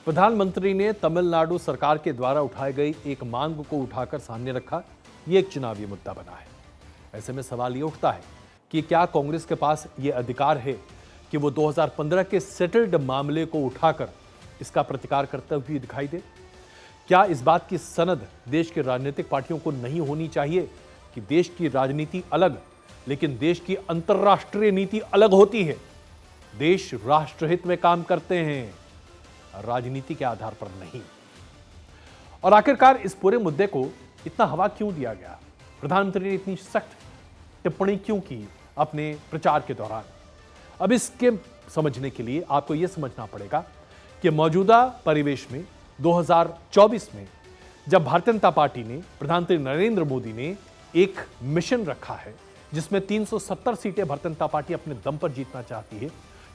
प्रधानमंत्री ने तमिलनाडु सरकार के द्वारा उठाई गई एक मांग को उठाकर सामने रखा। यह एक चुनावी मुद्दा बना है। ऐसे में सवाल यह उठता है कि क्या कांग्रेस के पास यह अधिकार है कि वो 2015 के सेटल्ड मामले को उठाकर इसका प्रतिकार करते हुए दिखाई दे? क्या इस बात की सनद देश की राजनीतिक पार्टियों को नहीं होनी चाहिए कि देश की राजनीति अलग, लेकिन देश की अंतर्राष्ट्रीय नीति अलग होती है? देश राष्ट्रहित में काम करते हैं, राजनीति के आधार पर नहीं। और आखिरकार इस पूरे मुद्दे को इतना हवा क्यों दिया गया? प्रधानमंत्री ने इतनी सख्त टिप्पणी क्यों की अपने प्रचार के दौरान? अब इसके समझने के लिए आपको यह समझना पड़ेगा कि मौजूदा परिवेश में 2024 में जब भारतीय जनता पार्टी ने, प्रधानमंत्री नरेंद्र मोदी ने एक मिशन रखा है जिसमें 370 सीटें भारतीय जनता पार्टी अपने दम पर जीतना चाहती है,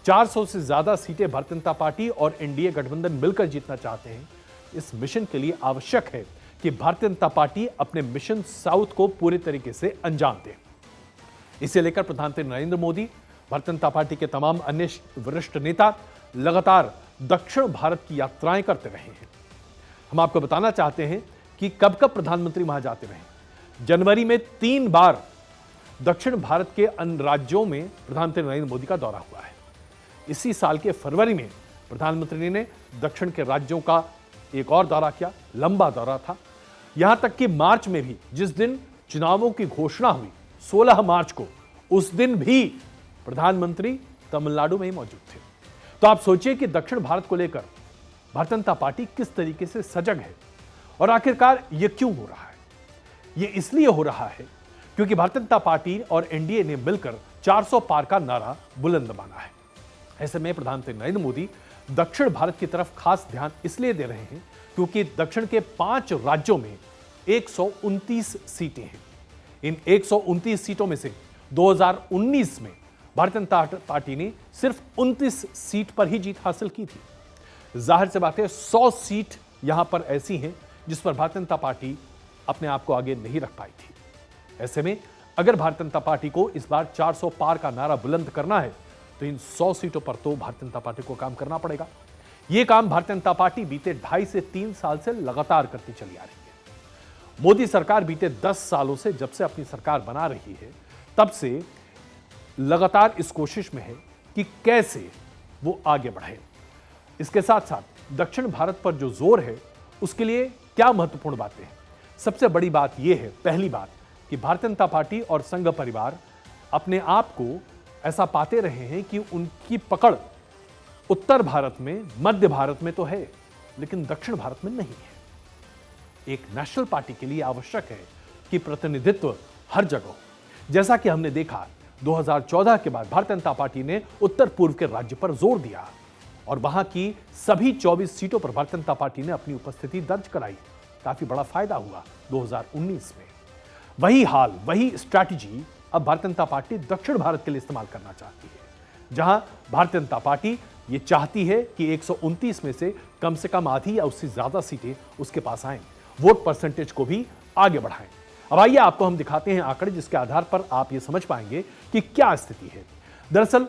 400 से ज्यादा सीटें भारतीय जनता पार्टी और एनडीए गठबंधन मिलकर जीतना चाहते हैं। इस मिशन के लिए आवश्यक है कि भारतीय जनता पार्टी अपने मिशन साउथ को पूरे तरीके से अंजाम दे। इसे लेकर प्रधानमंत्री नरेंद्र मोदी, भारतीय जनता पार्टी के तमाम अन्य वरिष्ठ नेता लगातार दक्षिण भारत की यात्राएं करते रहे हैं। हम आपको बताना चाहते हैं कि कब कब प्रधानमंत्री वहां जाते रहे। जनवरी में 3 बार दक्षिण भारत के अन्य राज्यों में प्रधानमंत्री नरेंद्र मोदी का दौरा हुआ है। इसी साल के फरवरी में प्रधानमंत्री ने दक्षिण के राज्यों का एक और दौरा किया, लंबा दौरा था। यहां तक कि मार्च में भी, जिस दिन चुनावों की घोषणा हुई 16 मार्च को, उस दिन भी प्रधानमंत्री तमिलनाडु में ही मौजूद थे। तो आप सोचिए कि दक्षिण भारत को लेकर भारतीय जनता पार्टी किस तरीके से सजग है। और आखिरकार यह क्यों हो रहा है? यह इसलिए हो रहा है क्योंकि भारतीय जनता पार्टी और एनडीए ने मिलकर 400 पार का नारा बुलंद माना है। ऐसे में प्रधानमंत्री नरेंद्र मोदी दक्षिण भारत की तरफ खास ध्यान इसलिए दे रहे हैं क्योंकि दक्षिण के 5 राज्यों में 129 सीटें हैं। इन 129 सीटों में से 2019 में भारतीय जनता पार्टी ने सिर्फ 29 सीट पर ही जीत हासिल की थी। जाहिर सी बात है 100 सीट यहां पर ऐसी हैं जिस पर भारतीय जनता पार्टी अपने आप को आगे नहीं रख पाई थी। ऐसे में अगर भारतीय जनता पार्टी को इस बार 400 पार का नारा बुलंद करना है तो इन 100 सीटों पर तो भारतीय जनता पार्टी को काम करना पड़ेगा। यह काम भारतीय जनता पार्टी बीते 2.5 से 3 साल से लगातार करती चली आ रही है। मोदी सरकार बीते 10 सालों से, जब से अपनी सरकार बना रही है, तब से लगातार इस कोशिश में है कि कैसे वो आगे बढ़े। इसके साथ साथ दक्षिण भारत पर जो जोर है उसके लिए क्या महत्वपूर्ण बातें हैं? सबसे बड़ी बात यह है, पहली बात, कि भारतीय जनता पार्टी और संघ परिवार अपने आप को ऐसा पाते रहे हैं कि उनकी पकड़ उत्तर भारत में, मध्य भारत में तो है, लेकिन दक्षिण भारत में नहीं है। एक नेशनल पार्टी के लिए आवश्यक है कि प्रतिनिधित्व हर जगह हो। जैसा कि हमने देखा 2014 के बाद भारतीय जनता पार्टी ने उत्तर पूर्व के राज्य पर जोर दिया और वहां की सभी 24 सीटों पर भारतीय जनता पार्टी ने अपनी उपस्थिति दर्ज कराई। काफी बड़ा फायदा हुआ 2019 में। वही हाल, वही स्ट्रैटेजी अब भारतीय जनता पार्टी दक्षिण भारत के लिए इस्तेमाल करना चाहती है, जहां भारतीय जनता पार्टी ये चाहती है कि 129 में से कम आधी या उससे ज्यादा सीटें उसके पास आएं, वोट परसेंटेज को भी आगे बढ़ाएं। अब आइए आपको हम दिखाते हैं आंकड़े, जिसके आधार पर आप ये समझ पाएंगे कि क्या स्थिति है। दरअसल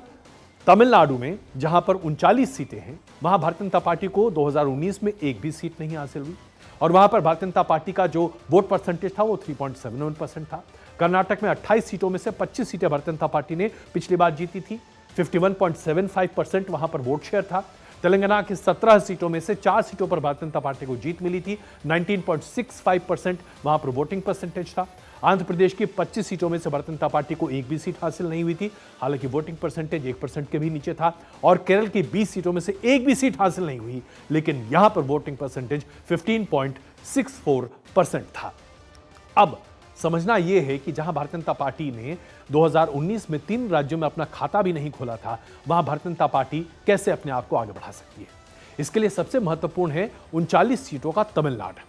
तमिलनाडु में जहां पर 39 सीटें हैं, वहां भारतीय जनता पार्टी को 2019 में एक भी सीट नहीं हासिल हुई और वहां पर भारतीय जनता पार्टी का जो वोट परसेंटेज था वो 3.71% था। कर्नाटक में 28 सीटों में से 25 सीटें भारतीय जनता पार्टी ने पिछली बार जीती थी, 51.75% वहां पर वोट शेयर था। तेलंगाना की 17 सीटों में से 4 सीटों पर भारतीय जनता पार्टी को जीत मिली थी, 19.65% वहां पर वोटिंग परसेंटेज था। आंध्र प्रदेश की 25 सीटों में से भारतीय जनता पार्टी को एक भी सीट हासिल नहीं हुई थी, हालांकि वोटिंग परसेंटेज 1% के भी नीचे था। और केरल की 20 सीटों में से एक भी सीट हासिल नहीं हुई, लेकिन यहां पर वोटिंग परसेंटेज 15.64% था। अब समझना यह है कि जहां भारतीय जनता पार्टी ने 2019 में 3 राज्यों में अपना खाता भी नहीं खोला था, वहां भारतीय जनता पार्टी कैसे अपने आप को आगे बढ़ा सकती है? इसके लिए सबसे महत्वपूर्ण है 39 सीटों का तमिलनाडु।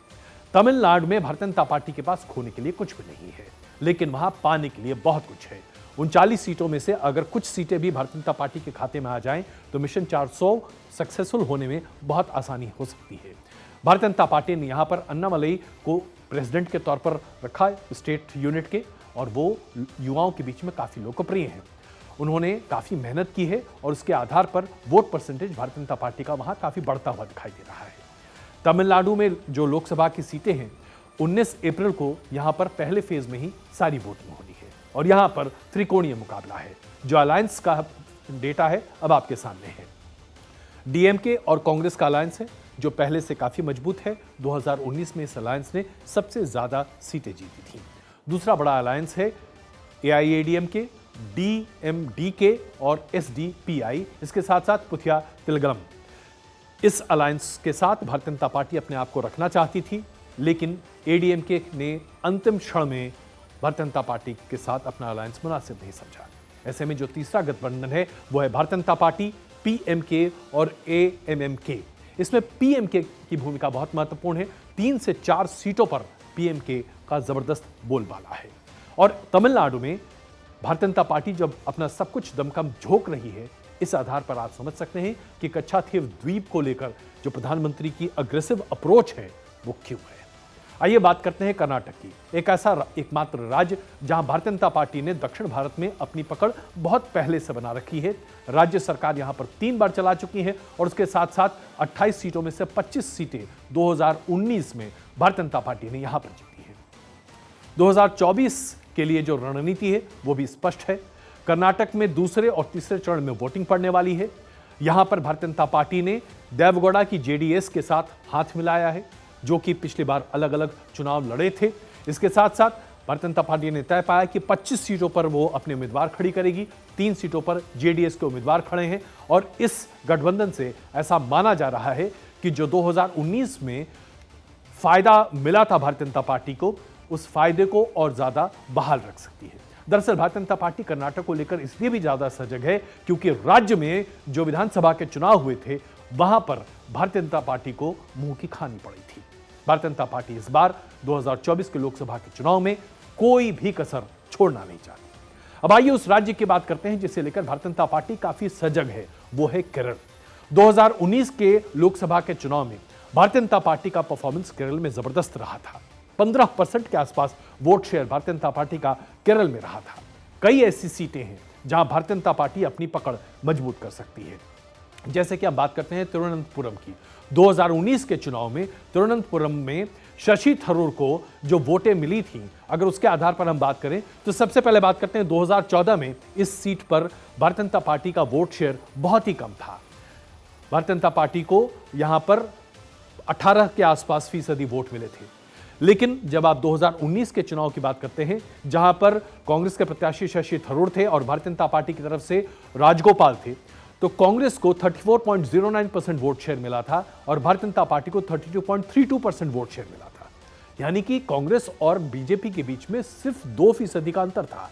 तमिलनाडु में भारतीय जनता पार्टी के पास खोने के लिए कुछ भी नहीं है, लेकिन वहां पाने के लिए बहुत कुछ है। 39 सीटों में से अगर कुछ सीटें भी भारतीय जनता पार्टी के खाते में आ जाएं तो मिशन 400 सक्सेसफुल होने में बहुत आसानी हो सकती है। भारतीय जनता पार्टी ने यहां पर अन्नामलई को प्रेसिडेंट के तौर पर रखा स्टेट यूनिट के, और वो युवाओं के बीच में काफी लोकप्रिय हैं। उन्होंने काफी मेहनत की है और उसके आधार पर vote percentage Bharatiya Janata party का वहां काफी बढ़ता हुआ दिखाई दे रहा है। तमिलनाडु में जो लोकसभा की सीटें हैं 19 अप्रैल को यहां पर पहले फेज में ही सारी वोटिंग होनी है और यहां पर त्रिकोणीय मुकाबला है। जो अलायंस का डेटा है अब आपके सामने है। डीएमके और कांग्रेस का अलायंस है जो पहले से काफी मजबूत है। 2019 में इस अलायंस ने सबसे ज्यादा सीटें जीती थी। दूसरा बड़ा अलायंस है एआईएडीएमके, डीएमडीके और एसडीपीआई, इसके साथ साथ पुथिया तिलगलम। इस अलायंस के साथ भारतीय जनता पार्टी अपने आप को रखना चाहती थी, लेकिन एडीएमके ने अंतिम क्षण में भारतीय जनता पार्टी के साथ अपना अलायंस मुनासिब नहीं समझा। ऐसे में जो तीसरा गठबंधन है वो है भारतीय जनता पार्टी, पीएमके और एएमएमके। इसमें पीएमके की भूमिका बहुत महत्वपूर्ण है। 3 से 4 सीटों पर पीएमके का जबरदस्त बोलबाला है। और तमिलनाडु में भारतीय जनता पार्टी जब अपना सब कुछ दमखम झोंक रही है, इस आधार पर आप समझ सकते हैं कि कच्छाथीव द्वीप को लेकर जो प्रधानमंत्री की अग्रेसिव अप्रोच है वो क्यों है। आइए बात करते हैं कर्नाटक की, एक ऐसा एकमात्र राज्य जहां भारतीय जनता पार्टी ने दक्षिण भारत में अपनी पकड़ बहुत पहले से बना रखी है। राज्य सरकार यहां पर 3 बार चला चुकी है और उसके साथ साथ 28 सीटों में से 25 सीटें 2019 में भारतीय जनता पार्टी ने यहां पर जीती है। 2024 के लिए जो रणनीति है वो भी स्पष्ट है। कर्नाटक में दूसरे और तीसरे चरण में वोटिंग पड़ने वाली है। यहां पर भारतीय जनता पार्टी ने देवगौड़ा की जेडीएस के साथ हाथ मिलाया है, जो कि पिछली बार अलग अलग चुनाव लड़े थे। इसके साथ साथ भारतीय जनता पार्टी ने तय पाया कि 25 सीटों पर वो अपने उम्मीदवार खड़ी करेगी। 3 सीटों पर जेडीएस के उम्मीदवार खड़े हैं और इस गठबंधन से ऐसा माना जा रहा है कि जो 2019 में फायदा मिला था भारतीय जनता पार्टी को, उस फायदे को और ज्यादा बहाल रख सकती है। दरअसल भारतीय जनता पार्टी कर्नाटक को लेकर इसलिए भी ज्यादा सजग है क्योंकि राज्य में जो विधानसभा के चुनाव हुए थे वहां पर भारतीय जनता पार्टी को मुंह की खानी पड़ी थी। भारतीय जनता पार्टी इस बार 2024 के लोकसभा के चुनाव में कोई भी कसर छोड़ना नहीं चाहती। अब आइए उस राज्य की बात करते हैं जिसे लेकर भारतीय जनता पार्टी काफी सजग है, वो है केरल। 2019 के लोकसभा के चुनाव में भारतीय जनता पार्टी का परफॉर्मेंस केरल में जबरदस्त रहा था। 15% के आसपास vote share Bharatiya Janata party का केरल में रहा था। कई ऐसी सीटें हैं जहां भारतीय जनता पार्टी अपनी पकड़ मजबूत कर सकती है। जैसे कि हम बात करते हैं तिरुवनंतपुरम की। 2019 के चुनाव में तिरुवनंतपुरम में शशि थरूर को जो वोटें मिली थी, अगर उसके आधार पर हम बात करें तो सबसे पहले बात करते हैं 2014 में इस सीट पर भारतीय जनता पार्टी का वोट शेयर बहुत ही कम था। भारतीय जनता पार्टी को यहां पर 18 के आसपास फीसदी वोट मिले थे। लेकिन जब आप 2019 के चुनाव की बात करते हैं जहां पर कांग्रेस के प्रत्याशी शशि थरूर थे और भारतीय जनता पार्टी की तरफ से राजगोपाल थे, तो कांग्रेस को 34.09% वोट शेयर मिला था और भारतीय जनता पार्टी को 32.32% वोट शेयर मिला था। यानी कि कांग्रेस और बीजेपी के बीच में सिर्फ 2% का अंतर था।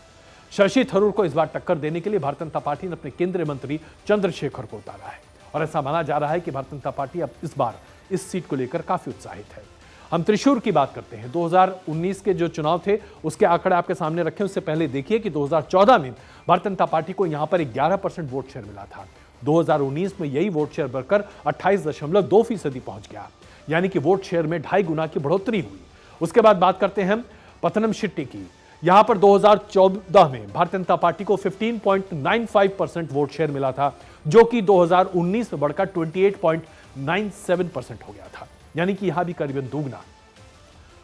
शशि थरूर को इस बार टक्कर देने के लिए भारतीय जनता पार्टी ने अपने केंद्रीय मंत्री चंद्रशेखर को उतारा है और ऐसा माना जा रहा है कि भारतीय जनता पार्टी अब इस बार इस सीट को लेकर काफी उत्साहित है। हम त्रिशूर की बात करते हैं। 2019 के जो चुनाव थे उसके आंकड़े आपके सामने रखे। उससे पहले देखिए कि 2014 में भारतीय जनता पार्टी को यहां पर 11% वोट शेयर मिला था। 2019 में यही वोट शेयर बढ़कर 28.2% पहुंच गया, यानी कि वोट शेयर में 2.5 गुना की बढ़ोतरी हुई। उसके बाद बात करते हैं हम पथनमथिट्टा की। यहां पर 2014 में भारतीय जनता पार्टी को 15.95% वोट शेयर मिला था, जो कि 2019 में बढ़कर 28.97% हो गया था, यानी कि यहां भी करीबन दोगुना।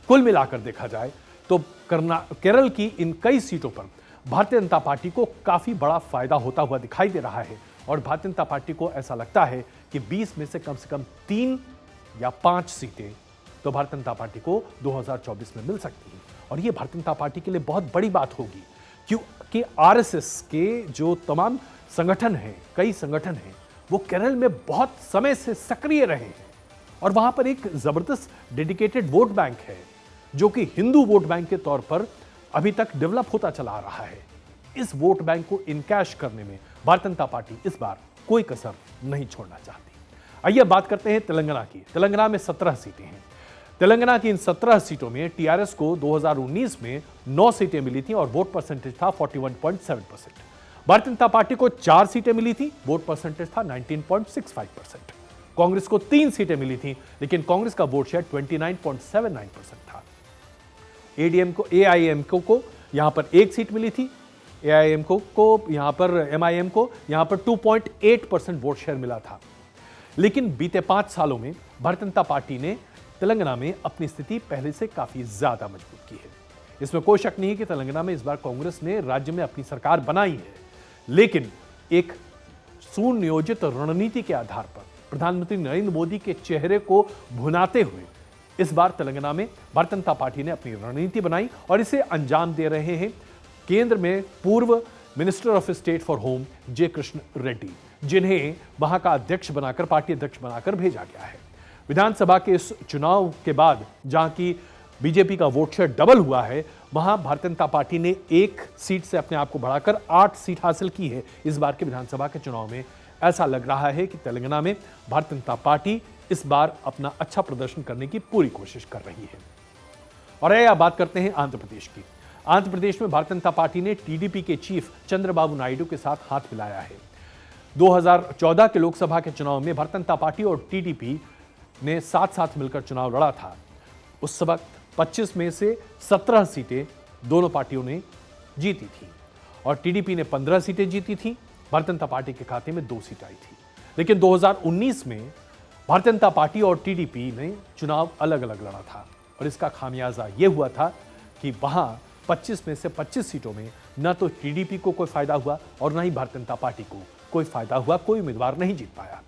कुल मिलाकर देखा जाए तो केरल की इन कई सीटों पर भारतीय जनता पार्टी को काफी बड़ा फायदा होता हुआ दिखाई दे रहा है और भारतीय जनता पार्टी को ऐसा लगता है कि 20 में से कम 3 या 5 सीटें तो भारतीय जनता पार्टी को 2024 में मिल सकती हैं। और यह भारतीय जनता पार्टी के लिए बहुत बड़ी बात होगी क्योंकि आरएसएस के जो तमाम संगठन हैं, कई संगठन हैं, वो केरल में बहुत समय से सक्रिय रहे हैं और वहां पर एक जबरदस्त डेडिकेटेड वोट बैंक है जो कि हिंदू वोट बैंक के तौर पर अभी तक डेवलप होता चला आ रहा है। इस वोट बैंक को इनकैश करने में भारतीय जनता पार्टी इस बार कोई कसर नहीं छोड़ना चाहती। आइए बात करते हैं तेलंगाना की। तेलंगाना में 17 सीटें हैं। तेलंगाना की इन 17 सीटों में टीआरएस को 2019 में 9 सीटें मिली थी और वोट परसेंटेज था 41.7%। भारतीय जनता पार्टी को 4 सीटें मिली थी, वोट परसेंटेज था 19.65%। कांग्रेस को 3 सीटें मिली थी, लेकिन कांग्रेस का वोट शेयर 29.79% था। एआईएमके को यहां पर 1 सीट मिली थी। एआईएम को यहाँ पर एमआईएम को यहाँ पर 2.8% वोट शेयर मिला था। लेकिन बीते 5 सालों में भारतीय जनता पार्टी ने तेलंगाना में अपनी स्थिति पहले से काफी ज्यादा मजबूत की है। इसमें कोई शक नहीं है कि तेलंगाना में इस बार कांग्रेस ने राज्य में अपनी सरकार बनाई है, लेकिन एक सुनियोजित रणनीति के आधार पर प्रधानमंत्री नरेंद्र मोदी के चेहरे को भुनाते हुए इस बार तेलंगाना में भारतीय जनता पार्टी ने अपनी रणनीति बनाई और इसे अंजाम दे रहे हैं केंद्र में पूर्व minister of state for home J Krishna Reddy, जिन्हें वहां का अध्यक्ष बनाकर, पार्टी अध्यक्ष बनाकर भेजा गया है। विधानसभा के इस चुनाव के बाद जहां की बीजेपी का वोट शेयर डबल हुआ है, वहां भारतीय जनता पार्टी ने 1 सीट से अपने आप को बढ़ाकर 8 सीट हासिल की है। इस बार के विधानसभा के चुनाव में ऐसा लग रहा है कि तेलंगाना में भारतीय जनता पार्टी इस बार अपना अच्छा प्रदर्शन करने की पूरी कोशिश कर रही है। और अब बात करते हैं आंध्र प्रदेश की। आंध्र प्रदेश में भारतीय जनता पार्टी ने टीडीपी के चीफ चंद्रबाबू नायडू के साथ हाथ मिलाया है। 2014 के लोकसभा के चुनाव में भारतीय जनता पार्टी और टीडीपी ने साथ साथ मिलकर चुनाव लड़ा था। उस वक्त 25 में से 17 सीटें दोनों पार्टियों ने जीती थी और टीडीपी ने 15 सीटें जीती थी। भारतीय जनता पार्टी के खाते में 2 सीट आई थी। लेकिन 2019 में भारतीय जनता पार्टी और टीडीपी ने चुनाव अलग अलग लड़ा था और इसका खामियाजा यह हुआ था कि वहां 25 में से 25 सीटों में न तो टीडीपी को कोई फायदा हुआ और न ही भारतीय जनता पार्टी को कोई फायदा हुआ। कोई उम्मीदवार नहीं जीत पाया।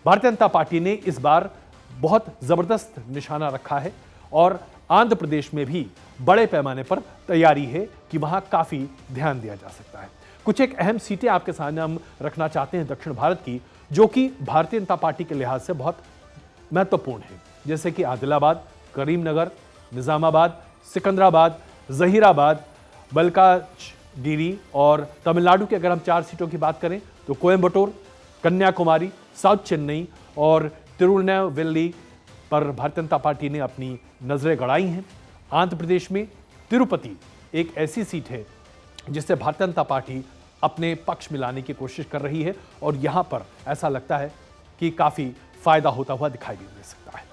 भारतीय जनता पार्टी ने इस बार बहुत जबरदस्त निशाना रखा है और आंध्र प्रदेश में भी बड़े पैमाने पर तैयारी है कि वहां काफी ध्यान दिया जा सकता है। कुछ एक अहम सीटें आपके सामने हम रखना चाहते हैं दक्षिण भारत की, जो कि भारतीय जनता पार्टी के लिहाज से बहुत महत्वपूर्ण है, जैसे कि आदिलाबाद, करीमनगर, निजामाबाद, सिकंदराबाद, जहीराबाद, बलकाचगिरी और तमिलनाडु की अगर हम 4 सीटों की बात करें तो कोयंबटूर, कन्याकुमारी, साउथ चेन्नई और तिरुनेलवेली पर भारतीय जनता पार्टी ने अपनी नजरें गड़ाई हैं। आंध्र प्रदेश में तिरुपति एक ऐसी सीट है जिससे भारतीय जनता पार्टी अपने पक्ष में लाने की कोशिश कर रही है और यहां पर ऐसा लगता है कि काफी फायदा होता हुआ दिखाई दे सकता है।